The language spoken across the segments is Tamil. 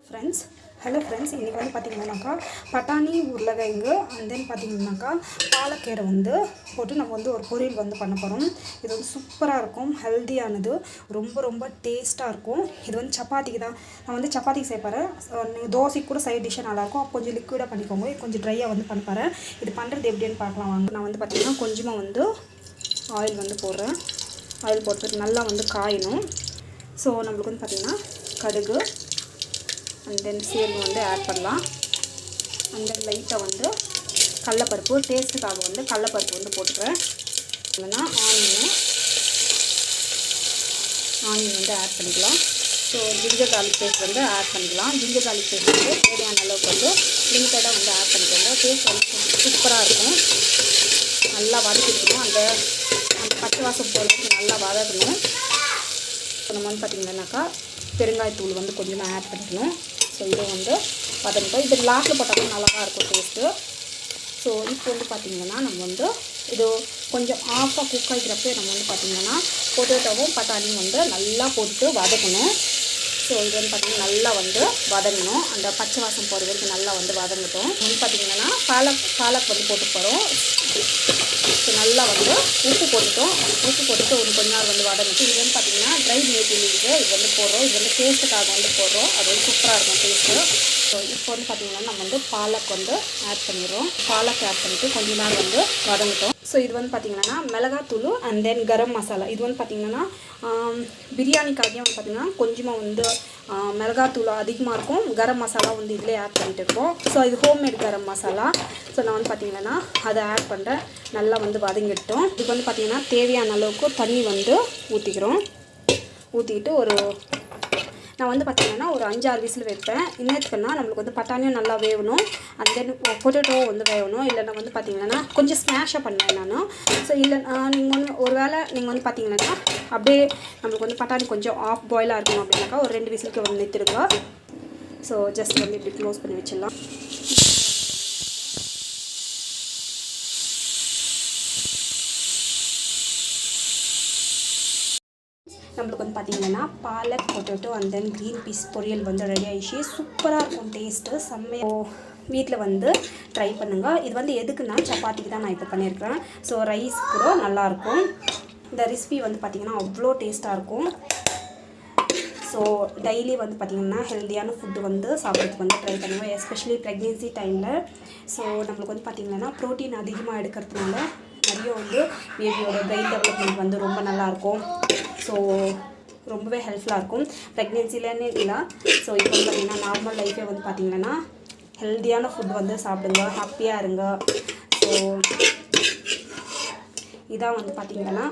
ஃப்ரெண்ட்ஸ், ஹலோ ஃப்ரெண்ட்ஸ், இன்றைக்கி வந்து பார்த்திங்கன்னாக்கா பட்டாணி உருளைக்கிழங்கு அண்ட் தென் பார்த்திங்கனாக்கா பாலக்கீரை வந்து போட்டு நம்ம வந்து ஒரு பொரியல் வந்து பண்ண போகிறோம். இது வந்து சூப்பராக இருக்கும், ஹெல்த்தியானது, ரொம்ப ரொம்ப டேஸ்ட்டாக இருக்கும். இது வந்து சப்பாத்திக்கு தான், நான் வந்து சப்பாத்திக்கு செய்யப்போகிறேன். நீங்கள் தோசைக்கு கூட சைட் டிஷ்ஷாக நல்லாயிருக்கும். கொஞ்சம் லிக்விடாக பண்ணிக்கோங்க, கொஞ்சம் ட்ரையாக வந்து பண்ண போகிறேன். இது பண்ணுறது எப்படின்னு பார்க்கலாம் வாங்க. நான் வந்து பார்த்திங்கன்னா கொஞ்சமாக வந்து ஆயில் வந்து போடுறேன். ஆயில் போட்டுட்டு நல்லா வந்து காயணும். ஸோ நம்மளுக்கு வந்து பார்த்திங்கன்னா கடுகு அண்ட் தென் சீரகம் வந்து ஆட் பண்ணலாம். அண்ட் தென் லைட்டாக வந்து கடலப்பருப்பு, டேஸ்ட்டுக்காக வந்து கடலப்பருப்பு வந்து போட்டுக்கிறேன். இல்லைன்னா ஆனியன் வந்து ஆட் பண்ணிக்கலாம். ஸோ ஜிஞ்சர் கார்லிக் பேஸ்ட் வந்து ஆட் பண்ணிக்கலாம். ஜிஞ்சர் கார்லிக் பேஸ்ட் வந்து தேவையான அளவுக்கு வந்து லிமிட்டடாக வந்து ஆட் பண்ணிக்கோங்க. டேஸ்ட் வந்து சூப்பராக இருக்கும். நல்லா வதக்கிக்கணும். அந்த பச்சை வாசம் போகிறதுக்கு நல்லா வதக்கணும். நம்ம வந்து பார்த்திங்கன்னாக்கா பெருங்காயத்தூள் வந்து கொஞ்சமாக ஆட் பண்ணிக்கணும். ஸோ இதை வந்து வதக்கிட்டோம். இது லாஸ்ட்டில் போட்டாலும் நல்லா தான் இருக்கும் டேஸ்ட்டு. ஸோ இப்போ வந்து பார்த்திங்கன்னா நம்ம வந்து இது கொஞ்சம் ஆஃபாக குக் ஆகிக்கிறப்ப நம்ம வந்து பார்த்திங்கன்னா பொட்டேட்டோவும் பட்டாணியும் வந்து நல்லா போட்டு வதக்கணும். ஸோ இது வந்து பார்த்திங்கன்னா நல்லா வந்து வதங்கணும். அந்த பச்சை வாசம் போகிற வரைக்கும் நல்லா வந்து வதங்கட்டும். வந்து பார்த்திங்கன்னா பாலக் வந்து போட்டு போகிறோம். ஸோ நல்லா வந்து உப்பு போட்டுட்டு ஒரு கொஞ்ச நாள் வந்து வதங்கிட்டு இது வந்து பார்த்திங்கன்னா ட்ரை மேத்தி இருக்குது. இது வந்து போடுறோம். இது வந்து டேஸ்ட்டுக்காக வந்து போடுறோம். அது வந்து சூப்பராக இருக்கும் டேஸ்ட்டு. ஸோ இப்போ வந்து பார்த்திங்கன்னா நம்ம வந்து பாலக் வந்து ஆட் பண்ணிடுறோம். பாலக் ஆட் பண்ணிவிட்டு கொஞ்ச நேரம் வந்து வதங்கிட்டோம். ஸோ இது வந்து பார்த்திங்கன்னா மிளகாத்தூள் அண்ட் தென் கரம் மசாலா. இது வந்து பார்த்திங்கன்னா பிரியாணிக்காகியும் வந்து பார்த்திங்கன்னா கொஞ்சமாக வந்து மிளகாத்தூள் அதிகமாக இருக்கும். கரம் மசாலா வந்து இதிலே ஆட் பண்ணிட்டு இருக்கோம். ஸோ இது ஹோம்மேட் கரம் மசாலா. ஸோ நான் வந்து பார்த்திங்கன்னா அதை ஆட் பண்ணுறேன். நல்லா வந்து வதங்கிட்டோம். இதுக்கு வந்து பார்த்திங்கன்னா தேவையான அளவுக்கு தண்ணி வந்து ஊற்றிக்கிட்டு நான் வந்து பார்த்திங்கன்னா ஒரு 5-6 விசில் வைப்பேன். இன்னத்துக்குன்னா நம்மளுக்கு வந்து பட்டாணியும் நல்லா வேகணும். அண்ட் தென் பொட்டேட்டோவும் வந்து வேகணும். இல்லைன்னா வந்து பார்த்திங்கன்னா கொஞ்சம் ஸ்மாஷாக பண்ணுவேன் நான். ஸோ இல்லை நீங்கள் வந்து ஒரு வேளை நீங்கள் வந்து பார்த்திங்கன்னா அப்படியே நம்மளுக்கு வந்து பட்டாணி கொஞ்சம் ஆஃப் பாயிலாக இருக்கணும் அப்படின்னாக்கா ஒரு 2 விசிலுக்கு வந்து நிறுத்திடுங்க. ஸோ ஜஸ்ட் வந்து இப்படி க்ளோஸ் பண்ணி வச்சிடலாம். நம்மளுக்கு வந்து பார்த்திங்கன்னா palak potato and then green peas பொரியல் வந்து ரெடி ஆகிடுச்சு. சூப்பராக இருக்கும் டேஸ்ட்டு, செம்மையாக. வீட்டில் வந்து ட்ரை பண்ணுங்கள். இது வந்து எதுக்குன்னா சப்பாத்திக்கு தான் நான் இப்போ பண்ணியிருக்கிறேன். ஸோ ரைஸ் கூட நல்லாயிருக்கும். இந்த ரெசிபி வந்து பார்த்திங்கன்னா அவ்வளோ டேஸ்ட்டாக இருக்கும். ஸோ டெய்லி வந்து பார்த்திங்கன்னா ஹெல்த்தியான ஃபுட்டு வந்து சாப்பிட்றதுக்கு வந்து ட்ரை பண்ணுவேன், எஸ்பெஷலி ப்ரெக்னென்சி டைமில். ஸோ நம்மளுக்கு வந்து பார்த்திங்கன்னா ப்ரோட்டீன் அதிகமாக எடுக்கிறதுனால நிறைய வந்து பேபியோட பிரெயின் டெவலப்மெண்ட் வந்து ரொம்ப நல்லாயிருக்கும். ஸோ ரொம்பவே ஹெல்ப்ஃபுல்லாக இருக்கும் ப்ரெக்னென்சிலன்னு இல்லை. ஸோ இப்போ வந்து பார்த்திங்கன்னா நார்மல் லைஃபே வந்து பார்த்திங்கன்னா ஹெல்த்தியான ஃபுட் வந்து சாப்பிடுங்க, ஹாப்பியாக இருங்க. ஸோ இதான் வந்து பார்த்திங்கன்னா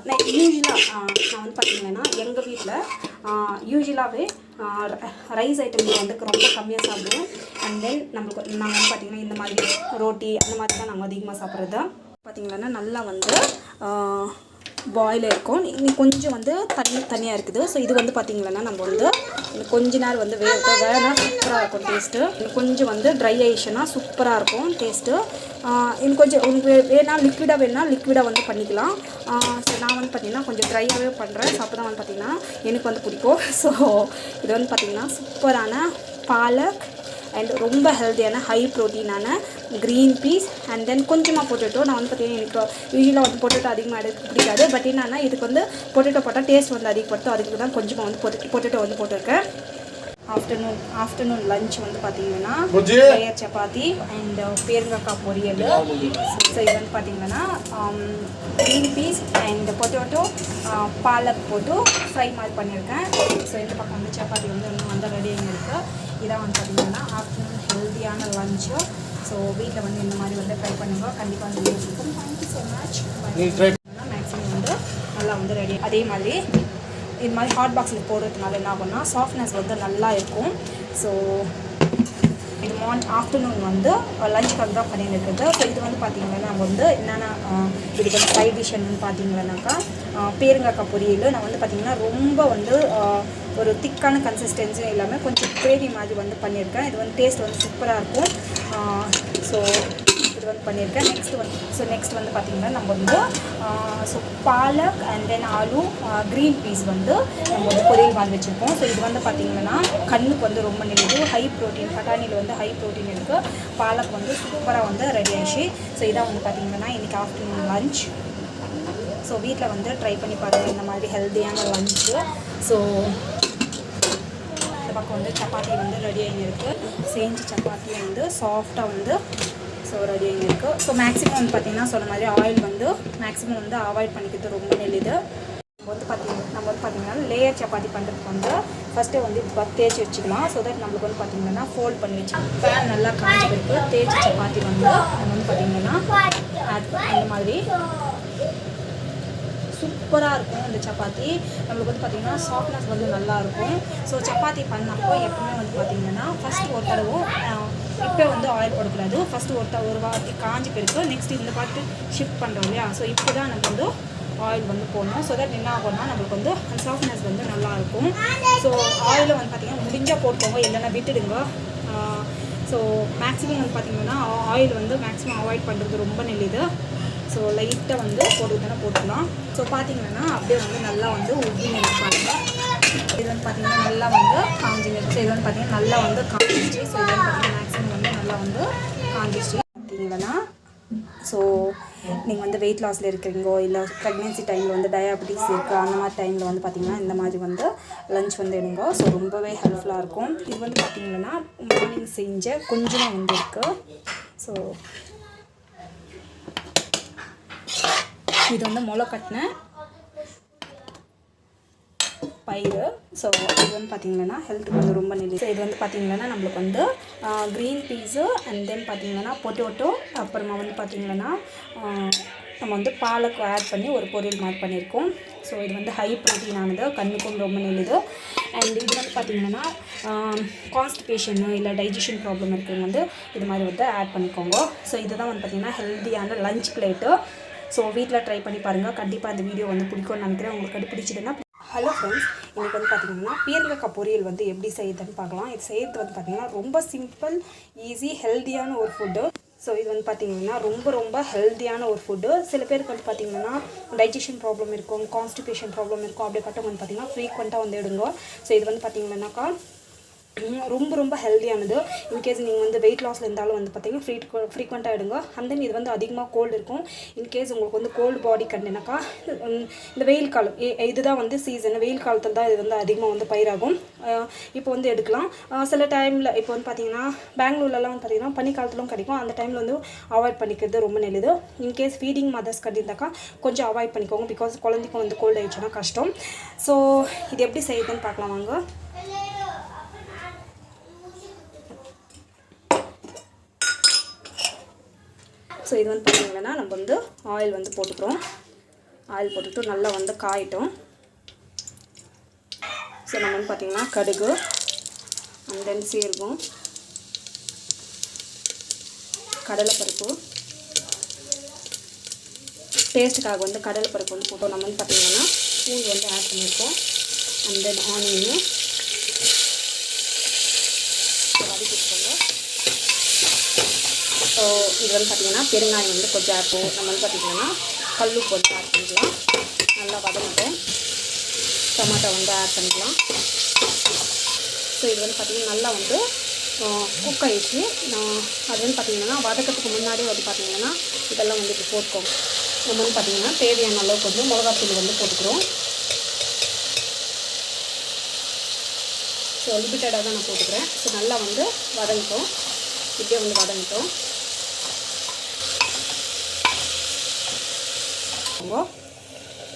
நான் யூஸ்வலாக வந்து பார்த்திங்கன்னா எங்கள் வீட்டில் யூஸ்வலாகவே ரைஸ் ஐட்டம்ஸ் வந்து ரொம்ப கம்மியாக சாப்பிடுவோம். அண்ட் தென் நாங்கள் வந்து பார்த்திங்கன்னா இந்த மாதிரி ரோட்டி அந்த மாதிரி தான் நாங்கள் அதிகமாக சாப்பிட்றது. பார்த்திங்கன்னா நல்லா வந்து பாயில் இருக்கும். இன்னும் கொஞ்சம் வந்து தனியாக இருக்குது. ஸோ இது வந்து பார்த்திங்கன்னா நம்ம வந்து கொஞ்ச நேரம் வந்து வேணா சூப்பராக இருக்கும் டேஸ்ட்டு. இன்னும் கொஞ்சம் வந்து ட்ரை ஆயிடுச்சுன்னா சூப்பராக இருக்கும் டேஸ்ட்டு. இன்னும் கொஞ்சம் உங்களுக்கு லிக்விடாக வந்து பண்ணிக்கலாம். ஸோ நான் வந்து பார்த்திங்கன்னா கொஞ்சம் ட்ரையாகவே பண்ணுறேன். ஸோ அப்போ தான் வந்து பார்த்திங்கன்னா எனக்கு வந்து பிடிக்கும். ஸோ இது வந்து பார்த்திங்கன்னா சூப்பரான பாலக் அண்ட் ரொம்ப ஹெல்த்தியான ஹை ப்ரோட்டீனான க்ரீன் பீஸ் அண்ட் தென் கொஞ்சமாக பொட்டேட்டோ. நான் வந்து பார்த்திங்கன்னா எனக்கு யூஸ்வலாக வந்து பொட்டேட்டோ அதிகமாக எடுக்க பிடிக்காது. பட் என்னன்னா இதுக்கு வந்து பொட்டேட்டோ போட்டால் டேஸ்ட் வந்து அதிகப்படுத்தும். அதுக்கு தான் கொஞ்சமாக வந்து பொட்டேட்டோ வந்து போட்டிருக்கேன். ஆஃப்டர்நூன் லஞ்ச் வந்து பார்த்திங்கன்னா லேயர் சப்பாத்தி அண்ட் பேருங்காய் பொரியல். ஸோ இது வந்து பார்த்திங்கன்னா green peas and potato palak போட்டு ஃப்ரை மாதிரி பண்ணியிருக்கேன். ஸோ இந்த பக்கம் வந்து சப்பாத்தி வந்து இன்னும் வந்து ரெடியாக இருக்குது. இதான் வந்து பார்த்திங்கன்னா ஆஃப்டர்நூன் ஹெல்த்தியான லஞ்சு. ஸோ வீட்டில் வந்து இந்த மாதிரி வந்து ட்ரை பண்ணுங்க, கண்டிப்பாக வந்து இருக்கும். Thank you so much. மேக்ஸிமம் வந்து நல்லா வந்து ரெடி. அதே மாதிரி இது மாதிரி ஹாட் பாக்ஸில் போடுறதுனால என்ன ஆகும்னா சாஃப்ட்னஸ் வந்து நல்லா இருக்கும். ஸோ இது ஆஃப்டர்நூன் வந்து லஞ்சுக்காக தான் பண்ணிட்டு இருக்குது. ஸோ இது வந்து பார்த்திங்கன்னா நம்ம வந்து என்னென்ன இதுக்கு வந்து சைட் டிஷ் என்னன்னு பார்த்தீங்கன்னாக்கா பேருங்காய் பொரியல். நான் வந்து பார்த்திங்கன்னா ரொம்ப வந்து ஒரு திக்கான கன்சிஸ்டன்சி இல்லாமல் கொஞ்சம் கிரேவி மாதிரி வந்து பண்ணியிருக்கேன். இது வந்து டேஸ்ட் வந்து சூப்பராக இருக்கும். ஸோ இது இது வந்து பண்ணியிருக்கேன். நெக்ஸ்ட் வந்து பார்த்திங்கன்னா நம்ம வந்து so palak and then aloo green peas வந்து நம்ம வந்து பொரியல் மாதிரி வச்சுருக்கோம். ஸோ இது வந்து பார்த்திங்கன்னா கண்ணுக்கு வந்து ரொம்ப நல்லது, ஹை ப்ரோட்டீன், பட்டாணியில் வந்து ஹை ப்ரோட்டீன் இருக்குது. பாலக் வந்து சூப்பராக வந்து ரெடி ஆயிடுச்சு. ஸோ இதான் வந்து பார்த்திங்கன்னா இன்றைக்கி ஆஃப்டர்நூன் லஞ்ச். ஸோ வீட்டில் வந்து ட்ரை பண்ணி பாருங்கள் இந்த மாதிரி ஹெல்த்தியான லஞ்சு. ஸோ இந்த பக்கம் வந்து சப்பாத்தி வந்து ரெடி ஆகிருக்கு. செஞ்சு சப்பாத்தி வந்து சாஃப்டாக வந்து ஸோ ரெடி ஆகிருக்கு. ஸோ மேக்ஸிமம் வந்து பார்த்திங்கன்னா சொன்ன மாதிரி ஆயில் வந்து மேக்ஸிமம் வந்து அவாய்ட் பண்ணிக்கிறது ரொம்ப நல்லது. நம்ம வந்து பார்த்திங்கன்னா லேயர் சப்பாத்தி பண்ணுறதுக்கு வந்து ஃபஸ்ட்டே வந்து தேய்ச்சி வச்சுக்கலாம். ஸோ தட் நம்மளுக்கு வந்து பார்த்திங்கன்னா ஃபோல்ட் பண்ணி வச்சு பேன் நல்லா காஞ்சி பிறகு தேய்ச்சி சப்பாத்தி வந்து நம்ம வந்து பார்த்திங்கன்னா ஆட் பண்ணி இந்த மாதிரி சூப்பராக இருக்கும். இந்த சப்பாத்தி நம்மளுக்கு வந்து பார்த்திங்கன்னா சாஃப்ட்னஸ் வந்து நல்லாயிருக்கும். ஸோ சப்பாத்தி பண்ணப்போ எப்பவுமே வந்து பார்த்திங்கன்னா ஃபஸ்ட்டு ஒரு தடவை இப்போ வந்து ஆயில் போடக்கூடாது. ஃபஸ்ட்டு ஒரு வாட்டி காஞ்சி பிறகு நெக்ஸ்ட் இந்த பாட்டு ஷிஃப்ட் பண்ணுறோம் இல்லையா. ஸோ இப்போ தான் நம்ம வந்து ஆயில் வந்து போடணும். ஸோ தட் என்ன ஆகும்னா நம்மளுக்கு வந்து அந்த சாஃப்ட்னஸ் வந்து நல்லாயிருக்கும். ஸோ ஆயிலை வந்து பார்த்திங்கன்னா முடிஞ்சால் போட்டுக்கோங்க, இல்லைன்னா விட்டுடுங்க. ஸோ மேக்ஸிமம் வந்து பார்த்திங்கன்னா ஆயில் வந்து மேக்ஸிமம் அவாய்ட் பண்ணுறது ரொம்ப நல்லது. ஸோ லைட்டாக வந்து போட்டுக்கலாம். ஸோ பார்த்திங்கன்னா அப்படியே வந்து நல்லா வந்து உப்பி நினைப்பாங்க. இது வந்து பார்த்திங்கன்னா நல்லா வந்து காஞ்சிடுச்சு. இது வந்து பார்த்திங்கன்னா நல்லா வந்து காஞ்சிடுச்சு. ஸோ இது வந்து பார்த்திங்கன்னா மேக்ஸிமம் வந்து நல்லா வந்து காஞ்சிடுச்சு பார்த்திங்கன்னா. ஸோ நீங்கள் வந்து வெயிட் லாஸில் இருக்கிறீங்கோ, இல்லை ப்ரெக்னென்சி டைமில் வந்து டயாபெட்டிஸ் இருக்குது, அந்த மாதிரி டைமில் வந்து பார்த்திங்கன்னா இந்த மாதிரி வந்து லஞ்ச் வந்து எடுங்க. ஸோ ரொம்பவே ஹெல்ப்ஃபுல்லாக இருக்கும். இது வந்து பார்த்திங்கன்னா மார்னிங் செஞ்ச கொஞ்சமாக வந்து இருக்குது. ஸோ இது வந்து முளை கட்டின பயிறு. ஸோ இது வந்து பார்த்திங்கன்னா ஹெல்த்துக்கு வந்து ரொம்ப நல்லது. ஸோ இது வந்து பார்த்திங்கன்னா நம்மளுக்கு வந்து க்ரீன் பீஸு அண்ட் தென் பார்த்திங்கன்னா பொட்டேட்டோ, அப்புறமா வந்து பார்த்திங்கன்னா நம்ம வந்து பாலக் ஆட் பண்ணி ஒரு பொரியல் மாதிரி பண்ணியிருக்கோம். ஸோ இது வந்து ஹை ப்ரோட்டீனானது, கண்ணுக்கும் ரொம்ப நல்லது. அண்ட் இது வந்து பார்த்திங்கன்னா கான்ஸ்டிபேஷனு இல்லை டைஜஷன் ப்ராப்ளம் இருக்கிறவங்க வந்து இது மாதிரி வந்து ஆட் பண்ணிக்கோங்க. ஸோ இதுதான் வந்து பார்த்திங்கன்னா ஹெல்த்தியான லஞ்ச் பிளேட்டு. ஸோ வீட்டில் ட்ரை பண்ணி பாருங்கள். கண்டிப்பாக இந்த வீடியோ வந்து பிடிக்கும்னு நினைக்கிறேன். உங்களுக்கு அது பிடிச்சதுன்னா ஹலோ ஃப்ரெண்ட்ஸ், இன்றைக்கி வந்து பார்த்திங்கன்னா பீர்க்கங்காய் பொரியல் வந்து எப்படி செய்யுதுன்னு பார்க்கலாம். இது செய்கிறது வந்து பார்த்திங்கன்னா ரொம்ப சிம்பிள், ஈஸி, ஹெல்த்தியான ஒரு ஃபுட்டு. ஸோ இது வந்து பார்த்திங்கன்னா ரொம்ப ஹெல்த்தியான ஒரு ஃபுட்டு. சில பேருக்கு வந்து பார்த்திங்கன்னா டைஜஷன் ப்ராப்ளம் இருக்கும், கான்ஸ்டிபேஷன் ப்ராப்ளம் இருக்கும். அப்படிப்பட்டவங்க வந்து பார்த்திங்கன்னா ஃப்ரீக்வெண்ட்டாக வந்து எடுங்க. ஸோ இது வந்து பார்த்திங்கன்னாக்கா ரொம்ப ஹெல்த்தியானது. இன்கேஸ் நீங்கள் வந்து வெயிட் லாஸில் இருந்தாலும் வந்து பார்த்திங்கன்னா ஃப்ரீக்வெண்ட்டாக எடுங்க. அண்ட் தென் இது வந்து அதிகமாக கோல்டு இருக்கும். இன்கேஸ் உங்களுக்கு வந்து கோல்டு பாடி கண்டினாக்கா இந்த வெயில் காலம் இதுதான் வந்து சீசன், வெயில் காலத்தில் தான் இது வந்து அதிகமாக வந்து பயிராகும். இப்போ வந்து எடுக்கலாம். சில டைமில் இப்போ வந்து பார்த்திங்கன்னா பெங்களூர்லலாம் வந்து பார்த்திங்கன்னா பனிக்காலத்திலும் கிடைக்கும். அந்த டைமில் வந்து அவாய்ட் பண்ணிக்கிறது ரொம்ப நல்லது. இன்கேஸ் ஃபீடிங் மதர்ஸ் கண்டிருந்தாக்கா கொஞ்சம் அவாய்ட் பண்ணிக்கோங்க. பிகாஸ் குழந்தைக்கும் வந்து கோல்டு ஆயிடுச்சுன்னா கஷ்டம். ஸோ இது எப்படி செய்யுதுன்னு பார்க்கலாம் வாங்க. ஸோ இது வந்து பார்த்திங்கன்னா நம்ம வந்து ஆயில் வந்து போட்டுக்கிறோம். ஆயில் போட்டுட்டு நல்லா வந்து காயிட்டோம். ஸோ நம்ம வந்து பார்த்திங்கன்னா கடுகு அண்ட் தென் சீரகம், கடலைப்பருப்பு, டேஸ்ட்டுக்காக வந்து கடலைப்பருப்பு வந்து போட்டோம். நம்ம வந்து பார்த்திங்கன்னா பூண்டு வந்து ஆட் பண்ணியிருக்கோம். அண்ட் தென் ஆனியனு வதக்கிட்டுக்கோங்க. ஸோ இது வந்து பார்த்திங்கன்னா பெருங்காயம் வந்து கொஞ்சம் ஆட் பண்ணுவோம். நம்ம வந்து பார்த்திங்கன்னா கல்லுப்பு கொஞ்சம் ஆட் பண்ணிக்கலாம். நல்லா வதங்கிட்டோம். டொமேட்டோ வந்து ஆட் பண்ணிக்கலாம். ஸோ இது வந்து பார்த்திங்கன்னா நல்லா வந்து குக் ஆகிடுச்சு. அது வந்து பார்த்திங்கன்னா வதக்கிறதுக்கு முன்னாடியே வந்து பார்த்திங்கன்னா இதெல்லாம் வந்து இப்போ போட்டுக்கோங்க. நம்ம வந்து பார்த்திங்கன்னா தேவையான அளவுக்கு வந்து மிளகாத்தூள் வந்து போட்டுக்கிறோம். ஸோ லிமிட்டடாக தான் நான் போட்டுக்கிறேன். ஸோ நல்லா வந்து வதங்கிட்டோம். இப்படியே வந்து வதங்கிட்டோம்.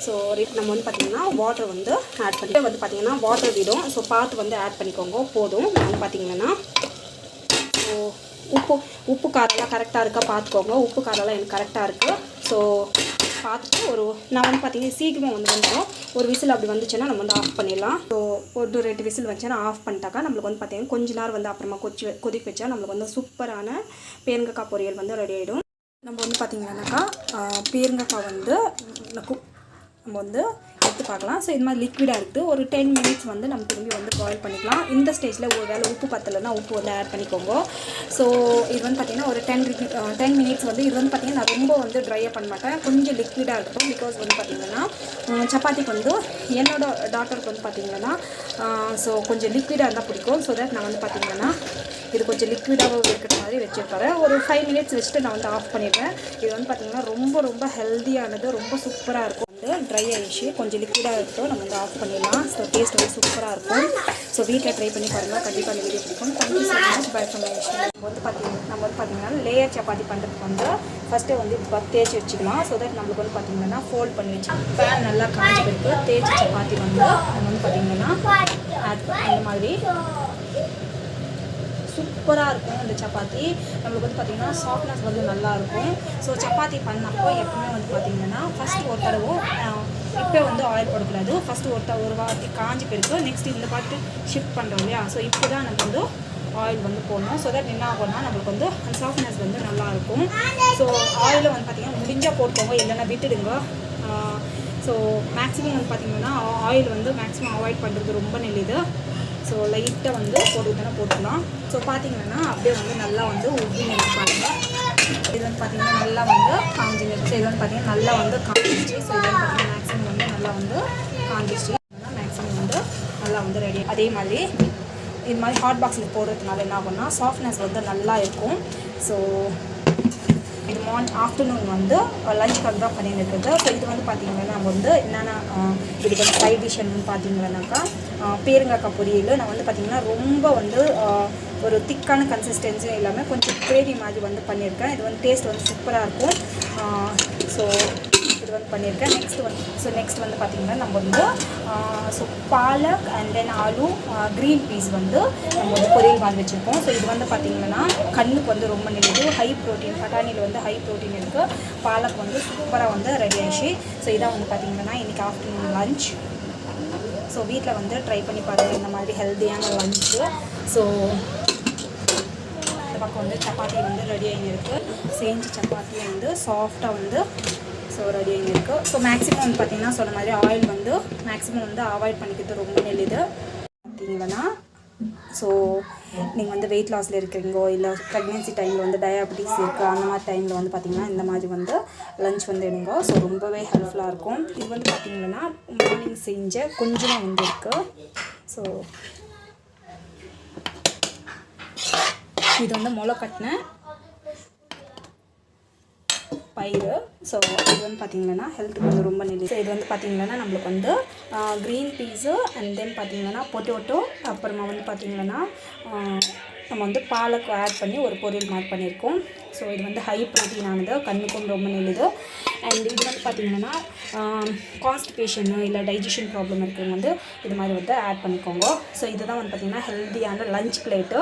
ஸோ நம்ம வந்து பார்த்திங்கன்னா வாட்டர் வந்து ஆட் பண்ணிட்டு வந்து பார்த்திங்கன்னா வாட்டர் விடும். ஸோ பார்த்து வந்து ஆட் பண்ணிக்கோங்க போதும். வந்து பார்த்திங்கன்னா ஸோ உப்பு காரெல்லாம் கரெக்டாக இருக்கா பார்த்துக்கோங்க. உப்பு காரெல்லாம் எனக்கு கரெக்டாக இருக்குது. ஸோ பார்த்துட்டு நான் வந்து பார்த்திங்கன்னா சீக்கிரமாக வந்து வந்துடும். ஒரு விசில் அப்படி வந்துச்சுன்னா நம்ம வந்து ஆஃப் பண்ணிடலாம். ஸோ ஒரு 2 விசில் வச்சுன்னா ஆஃப் பண்ணிட்டாக்கா நம்மளுக்கு வந்து பார்த்திங்கன்னா கொஞ்ச நேரம் வந்து அப்புறமா கொதிக்க வச்சா நம்மளுக்கு வந்து சூப்பரான பீர்க்கங்காய் பொரியல் வந்து ரெடி ஆகிடும். நம்ம வந்து பார்த்திங்கன்னாக்கா பீர்க்கங்காய் வந்து நம்ம வந்து எடுத்து பார்க்கலாம். ஸோ இது மாதிரி லிக்விடாக இருக்குது. ஒரு 10 மினிட்ஸ் வந்து நம்ம திரும்பி வந்து பாயில் பண்ணிக்கலாம். இந்த ஸ்டேஜில் ஒரு வேளை உப்பு பத்தலைன்னா உப்பு வந்து ஆட் பண்ணிக்கோங்க. ஸோ இது வந்து பார்த்திங்கன்னா ஒரு 10 மினிட்ஸ் வந்து இது வந்து பார்த்திங்கன்னா நான் ரொம்ப வந்து ட்ரையாக பண்ண மாட்டேன், கொஞ்சம் லிக்விடாக இருக்கட்டும். பிகாஸ் வந்து பார்த்திங்கன்னா சப்பாத்திக்கு வந்து என்னோட டாட்டருக்கு வந்து பார்த்திங்கன்னா ஸோ கொஞ்சம் லிக்விடாக இருந்தால் பிடிக்கும். ஸோ தட் நான் வந்து பார்த்திங்கன்னா இது கொஞ்சம் லிக்விடாக இருக்கிற மாதிரி வச்சுருப்பேன். ஒரு 5 மினிட்ஸ் வச்சுட்டு நான் வந்து ஆஃப் பண்ணிடுவேன். இது வந்து பார்த்திங்கன்னா ரொம்ப ஹெல்த்தியானது, ரொம்ப சூப்பராக இருக்கும். வந்து ட்ரை ஆகிடுச்சு, கொஞ்சம் லிக்விடாக இருக்கட்டும், நம்ம வந்து ஆஃப் பண்ணிடலாம். ஸோ டேஸ்ட் வந்து சூப்பராக இருக்கும். ஸோ வீட்டில் ட்ரை பண்ணி பாருங்கள், கண்டிப்பாக அந்த வீடியோ பிடிக்கும். Thank you so much. By from my விஷயம். நம்ம வந்து பார்த்திங்கன்னா லேயர் சப்பாத்தி பண்ணுறதுக்கு வந்து ஃபஸ்ட்டே வந்து தேய்ச்சி வச்சுக்கலாம். ஸோ தட் நம்மளுக்கு வந்து பார்த்திங்கன்னா ஃபோல்ட் பண்ணி வச்சு பேன் நல்லா காஞ்சி பிறகு தேய்ச்சி சப்பாத்தி வந்து நம்ம வந்து பார்த்திங்கன்னா ஆட் இந்த மாதிரி சூப்பராக இருக்கும். இந்த சப்பாத்தி நம்மளுக்கு வந்து பார்த்திங்கன்னா சாஃப்ட்னஸ் வந்து நல்லாயிருக்கும். ஸோ சப்பாத்தி பண்ணப்போ எப்பவுமே வந்து பார்த்திங்கன்னா ஃபஸ்ட்டு ஒரு தடவை இப்போ வந்து ஆயில் போடக்கூடாது. ஃபஸ்ட்டு ஒரு வாட்டி காஞ்சி பிறகு நெக்ஸ்ட் இந்த பாட்டு ஷிஃப்ட் பண்ணுறோம் இல்லையா. ஸோ இப்போ தான் நம்ம வந்து ஆயில் வந்து போடணும். ஸோ தட் என்ன ஆகும்னா நம்மளுக்கு வந்து அந்த சாஃப்ட்னஸ் வந்து நல்லாயிருக்கும். ஸோ ஆயிலை வந்து பார்த்திங்கன்னா முடிஞ்சால் போட்டுக்கோங்க, இல்லைன்னா விட்டுடுங்க. ஸோ மேக்ஸிமம் வந்து பார்த்திங்கன்னா ஆயில் வந்து மேக்ஸிமம் அவாய்ட் பண்ணுறது ரொம்ப நல்லது. ஸோ லைட்டாக வந்து போட்டுக்கலாம். ஸோ பார்த்திங்கன்னா அப்படியே வந்து நல்லா வந்து உப்பி நினைப்பாங்க. இது வந்து பார்த்திங்கன்னா நல்லா வந்து காஞ்சி நிறுச்சு. இது வந்து பார்த்திங்கன்னா நல்லா வந்து காஞ்சிச்சு. ஸோ இது வந்து பார்த்திங்கன்னா மேக்ஸிமம் வந்து நல்லா வந்து காஞ்சிச்சு. மேக்ஸிமம் வந்து நல்லா வந்து ரெடி. அதே மாதிரி இது மாதிரி ஹாட் பாக்ஸில் போடுறதுனால என்ன ஆகும்னா சாஃப்ட்னஸ் வந்து நல்லா இருக்கும். ஸோ இது ஆஃப்டர்நூன் வந்து லஞ்சுக்காக தான் பண்ணியிருக்குது. ஸோ இது வந்து பார்த்திங்கன்னா நம்ம வந்து என்னென்ன இதுக்கு வந்து சைட் டிஷ்ஷுன்னு பார்த்திங்கன்னாக்கா பேருங்காக்காய் பொரியல். நான் வந்து பார்த்திங்கன்னா ரொம்ப வந்து ஒரு திக்கான கன்சிஸ்டன்சி இல்லாமல் கொஞ்சம் கிரேவி மாதிரி வந்து பண்ணியிருக்கேன். இது வந்து டேஸ்ட் வந்து சூப்பராக இருக்கும். ஸோ இது வந்து பண்ணியிருக்கேன். நெக்ஸ்ட் வந்து பார்த்திங்கன்னா நம்ம வந்து so palak and then aloo green peas வந்து நம்ம வந்து பொரியல் மாதிரி வச்சுருக்கோம். ஸோ இது வந்து பார்த்திங்கன்னா கண்ணுக்கு வந்து ரொம்ப நல்லது. ஹை ப்ரோட்டீன், பட்டாணியில் வந்து ஹை ப்ரோட்டீன் இருக்குது. பாலக் வந்து சூப்பராக வந்து ரெடி ஆகிடுச்சு. ஸோ இதான் வந்து பார்த்திங்கன்னா இன்றைக்கி ஆஃப்டர்நூன் லஞ்ச். ஸோ வீட்டில் வந்து ட்ரை பண்ணி பாருங்கள் இந்த மாதிரி ஹெல்த்தியான லஞ்சு. ஸோ இந்த பக்கம் வந்து சப்பாத்தி வந்து ரெடி ஆகிருக்கு. செஞ்ச சப்பாத்தி வந்து சாஃப்டாக வந்து ஸோ ரெடி ஆகிருக்கு. ஸோ மேக்ஸிமம் வந்து பார்த்திங்கன்னா சொன்ன மாதிரி ஆயில் வந்து மேக்ஸிமம் வந்து அவாய்ட் பண்ணிக்கிறது ரொம்ப நல்லது. பார்த்திங்கன்னா ஸோ நீங்கள் வந்து வெயிட் லாஸில் இருக்கிறீங்கோ, இல்லை ப்ரெக்னென்சி டைமில் வந்து டயாபெட்டிஸ் இருக்குது, அந்த மாதிரி டைமில் வந்து பார்த்திங்கன்னா இந்த மாதிரி வந்து லஞ்ச் வந்து எடுங்க. ஸோ ரொம்பவே ஹெல்ப்ஃபுல்லாக இருக்கும். இது வந்து பார்த்திங்கன்னா மார்னிங் செஞ்ச கொஞ்சமாக வந்து இருக்குது. ஸோ இது வந்து முளை கட்டின பயிறு. ஸோ இது வந்து பார்த்திங்கன்னா ஹெல்த்துக்கு வந்து ரொம்ப நல்லது. ஸோ இது வந்து பார்த்திங்கன்னா நம்மளுக்கு வந்து க்ரீன் பீஸு அண்ட் தென் பார்த்திங்கன்னா பொட்டேட்டோ, அப்புறமா வந்து பார்த்திங்கன்னா நம்ம வந்து பாலக் ஆட் பண்ணி ஒரு பொரியல் மாதிரி பண்ணியிருக்கோம். ஸோ இது வந்து ஹை ப்ரோட்டீனானது, கண்ணுக்கும் ரொம்ப நல்லது. அண்ட் இது வந்து பார்த்திங்கன்னா கான்ஸ்டிபேஷனு இல்லை டைஜஷன் ப்ராப்ளம் இருக்கிறவங்க வந்து இது மாதிரி வந்து ஆட் பண்ணிக்கோங்க. ஸோ இதுதான் வந்து பார்த்திங்கன்னா ஹெல்த்தியான லஞ்ச் பிளேட்டு.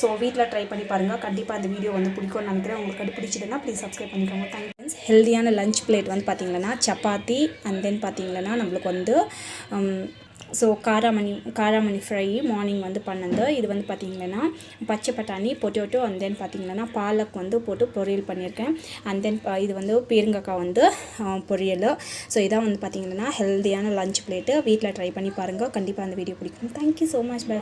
ஸோ வீட்டில் ட்ரை பண்ணி பாருங்கள், கண்டிப்பாக அந்த வீடியோ வந்து பிடிக்கும்னு நினைக்கிறேன். உங்களுக்கு அது பிடிச்சதுன்னா ப்ளீஸ் சப்ஸ்கிரைப் பண்ணிக்கோங்க. Thank you. ஹெல்த்தியான லஞ்ச் பிளேட் வந்து பார்த்திங்கன்னா சப்பாத்தி அண்ட் தென் பார்த்திங்கன்னா நம்மளுக்கு வந்து ஸோ காராமணி ஃப்ரை மார்னிங் வந்து பண்ணது. இது வந்து பார்த்திங்கன்னா பச்சை பட்டாணி, பொட்டேட்டோ அண்ட் தென் பார்த்திங்கன்னா பாலக் வந்து போட்டு பொரியல் பண்ணியிருக்கேன். அண்ட் தென் இது வந்து பேருங்காக்காய் வந்து பொரியல். ஸோ இதான் வந்து பார்த்திங்கன்னா ஹெல்த்தியான லஞ்ச் பிளேட்டு. வீட்டில் ட்ரை பண்ணி பாருங்கள், கண்டிப்பாக அந்த வீடியோ பிடிக்கும். Thank you so much. பை.